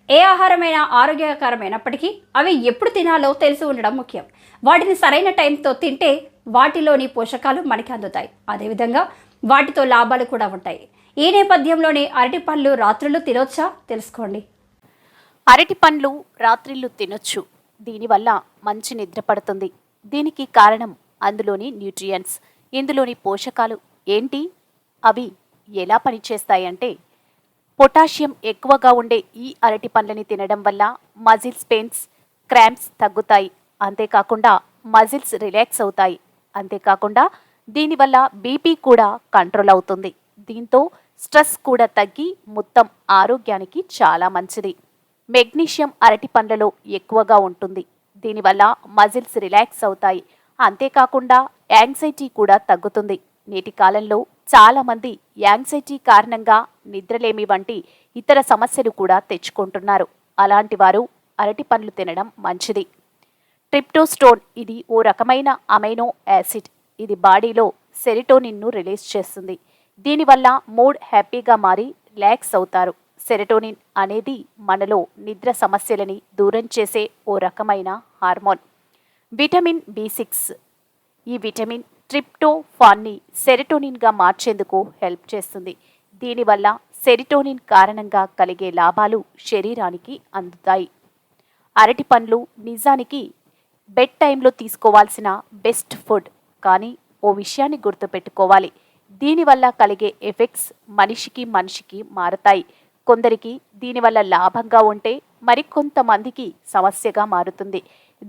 ఏ ఆహారమైనా ఆరోగ్యకరమైనప్పటికీ అవి ఎప్పుడు తినాలో తెలిసి ఉండడం ముఖ్యం. వాటిని సరైన టైంతో తింటే వాటిలోని పోషకాలు మనకి అందుతాయి. అదేవిధంగా వాటితో లాభాలు కూడా ఉంటాయి. ఈ నేపథ్యంలోనే అరటి పళ్ళు రాత్రులు తినొచ్చా తెలుసుకోండి. అరటి పండ్లు రాత్రిళ్ళు తినొచ్చు. దీనివల్ల మంచి నిద్ర పడుతుంది. దీనికి కారణం అందులోని న్యూట్రియంట్స్, ఇందులోని పోషకాలు ఏంటి, అవి ఎలా పనిచేస్తాయంటే, పొటాషియం ఎక్కువగా ఉండే ఈ అరటి పండ్లని తినడం వల్ల మజిల్స్ పెయిన్స్, క్రాంప్స్ తగ్గుతాయి. అంతేకాకుండా మజిల్స్ రిలాక్స్ అవుతాయి. అంతేకాకుండా దీనివల్ల బీపీ కూడా కంట్రోల్ అవుతుంది. దీంతో స్ట్రెస్ కూడా తగ్గి మొత్తం ఆరోగ్యానికి చాలా మంచిది. మెగ్నీషియం అరటి పండ్లలో ఎక్కువగా ఉంటుంది. దీనివల్ల మజిల్స్ రిలాక్స్ అవుతాయి. అంతేకాకుండా యాంగ్జైటీ కూడా తగ్గుతుంది. నేటి కాలంలో చాలామంది యాంగ్జైటీ కారణంగా నిద్రలేమి వంటి ఇతర సమస్యలు కూడా తెచ్చుకుంటున్నారు. అలాంటి వారు అరటి పండ్లు తినడం మంచిది. ట్రిప్టోస్టోన్ ఇది ఓ రకమైన అమైనో యాసిడ్. ఇది బాడీలో సెరిటోనిన్ను రిలీజ్ చేస్తుంది. దీనివల్ల మూడ్ హ్యాపీగా మారి రిలాక్స్ అవుతారు. సెరటోనిన్ అనేది మనలో నిద్ర సమస్యలని దూరం చేసే ఓ రకమైన హార్మోన్. విటమిన్ B6 ఈ విటమిన్ ట్రిప్టోఫాన్ని సెరటోనిన్గా మార్చేందుకు హెల్ప్ చేస్తుంది. దీనివల్ల సెరటోనిన్ కారణంగా కలిగే లాభాలు శరీరానికి అందుతాయి. అరటి పండ్లు నిజానికి బెడ్ టైంలో తీసుకోవాల్సిన బెస్ట్ ఫుడ్. కానీ ఓ విషయాన్ని గుర్తుపెట్టుకోవాలి, దీనివల్ల కలిగే ఎఫెక్ట్స్ మనిషికి మారతాయి. కొందరికి దీనివల్ల లాభంగా ఉంటే మరికొంతమందికి సమస్యగా మారుతుంది.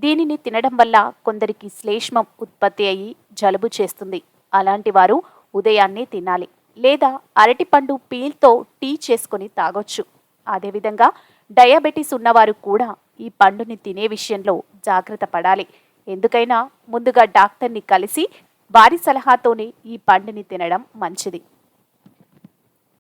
దీనిని తినడం వల్ల కొందరికి శ్లేష్మం ఉత్పత్తి అయ్యి జలుబు చేస్తుంది. అలాంటి వారు ఉదయాన్నే తినాలి, లేదా అరటిపండు పీల్తో టీ చేసుకొని తాగొచ్చు. అదేవిధంగా డయాబెటీస్ ఉన్నవారు కూడా ఈ పండుని తినే విషయంలో జాగ్రత్త పడాలి. ఎందుకైనా ముందుగా డాక్టర్ని కలిసి వారి సలహాతోనే ఈ పండుని తినడం మంచిది.